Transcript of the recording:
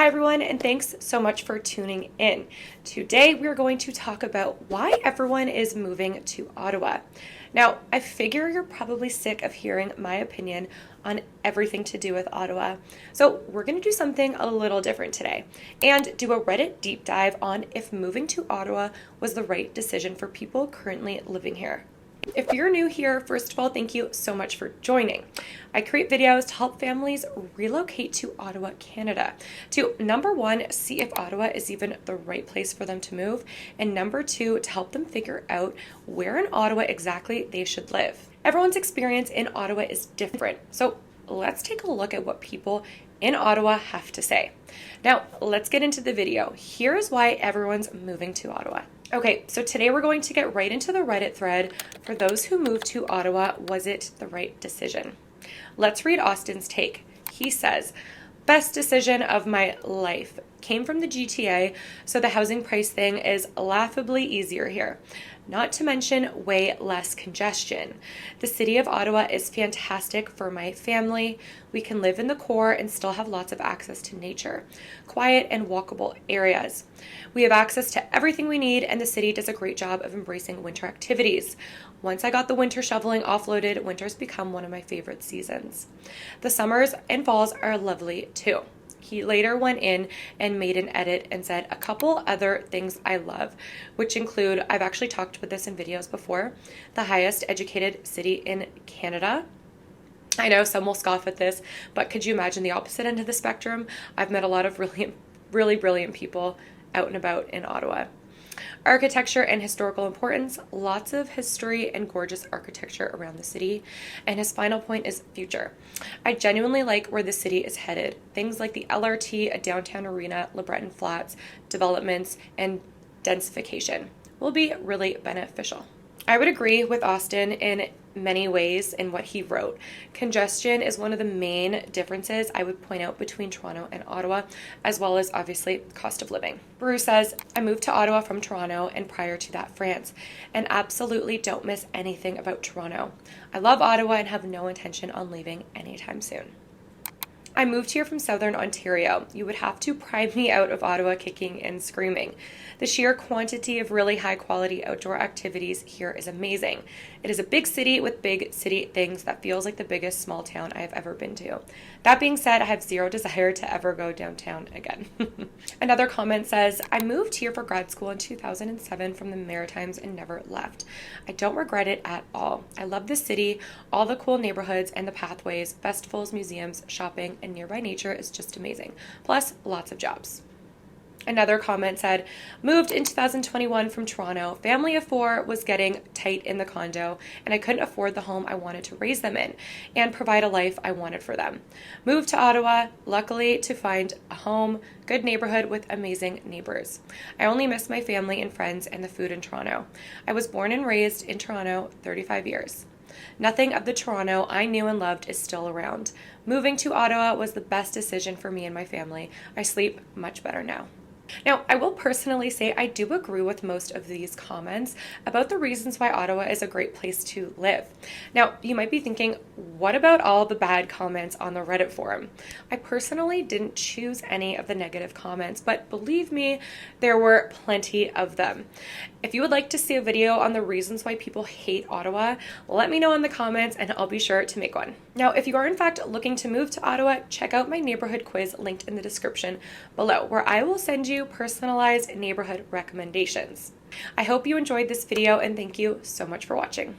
Hi everyone, and thanks so much for tuning in. Today we're going to talk about why everyone is moving to Ottawa. Now, I figure you're probably sick of hearing my opinion on everything to do with Ottawa. So we're going to do something a little different today and do a Reddit deep dive on if moving to Ottawa was the right decision for people currently living here. If you're new here, first of all, thank you so much for joining. I create videos to help families relocate to Ottawa, Canada, to number one, see if Ottawa is even the right place for them to move, and number two, to help them figure out where in Ottawa exactly they should live. Everyone's experience in Ottawa is different, so let's take a look at what people in Ottawa have to say. Now, let's get into the video. Here's why everyone's moving to Ottawa. Okay, so today we're going to get right into the Reddit thread. For those who moved to Ottawa, was it the right decision? Let's read Austin's take. He says, best decision of my life. Came from the GTA, so the housing price thing is laughably easier here. Not to mention way less congestion. The city of Ottawa is fantastic for my family. We can live in the core and still have lots of access to nature, quiet and walkable areas. We have access to everything we need, and the city does a great job of embracing winter activities. Once I got the winter shoveling offloaded, winter's become one of my favorite seasons. The summers and falls are lovely too. He later went in and made an edit and said a couple other things I love, which include, I've actually talked about this in videos before, the highest educated city in Canada. I know some will scoff at this, but could you imagine the opposite end of the spectrum? I've met a lot of really brilliant people out and about in Ottawa. Architecture and historical importance, lots of history and gorgeous architecture around the city. And his final point is future. I genuinely like where the city is headed. Things like the LRT, a downtown arena, LeBreton Flats, developments, and densification will be really beneficial. I would agree with Austin in many ways in what he wrote. Congestion is one of the main differences I would point out between Toronto and Ottawa, as well as obviously cost of living. Bruce says, I moved to Ottawa from Toronto and prior to that France, and absolutely don't miss anything about Toronto. I love Ottawa and have no intention on leaving anytime soon. I moved here from Southern Ontario. You would have to pry me out of Ottawa kicking and screaming. The sheer quantity of really high quality outdoor activities here is amazing. It is a big city with big city things that feels like the biggest small town I have ever been to. That being said, I have zero desire to ever go downtown again. Another comment says, I moved here for grad school in 2007 from the Maritimes and never left. I don't regret it at all. I love the city, all the cool neighborhoods and the pathways, festivals, museums, shopping, and nearby nature is just amazing. Plus, lots of jobs. Another comment said, moved in 2021 from Toronto. Family of four, was getting tight in the condo, and I couldn't afford the home I wanted to raise them in and provide a life I wanted for them. Moved to Ottawa, luckily to find a home, good neighborhood with amazing neighbors. I only miss my family and friends and the food in Toronto. I was born and raised in Toronto, 35 years. Nothing of the Toronto I knew and loved is still around. Moving to Ottawa was the best decision for me and my family. I sleep much better now. Now, I will personally say I do agree with most of these comments about the reasons why Ottawa is a great place to live. Now, you might be thinking, what about all the bad comments on the Reddit forum? I personally didn't choose any of the negative comments, but believe me, there were plenty of them. If you would like to see a video on the reasons why people hate Ottawa, let me know in the comments and I'll be sure to make one. Now, if you are in fact looking to move to Ottawa, check out my neighborhood quiz linked in the description below, where I will send you personalized neighborhood recommendations. I hope you enjoyed this video and thank you so much for watching.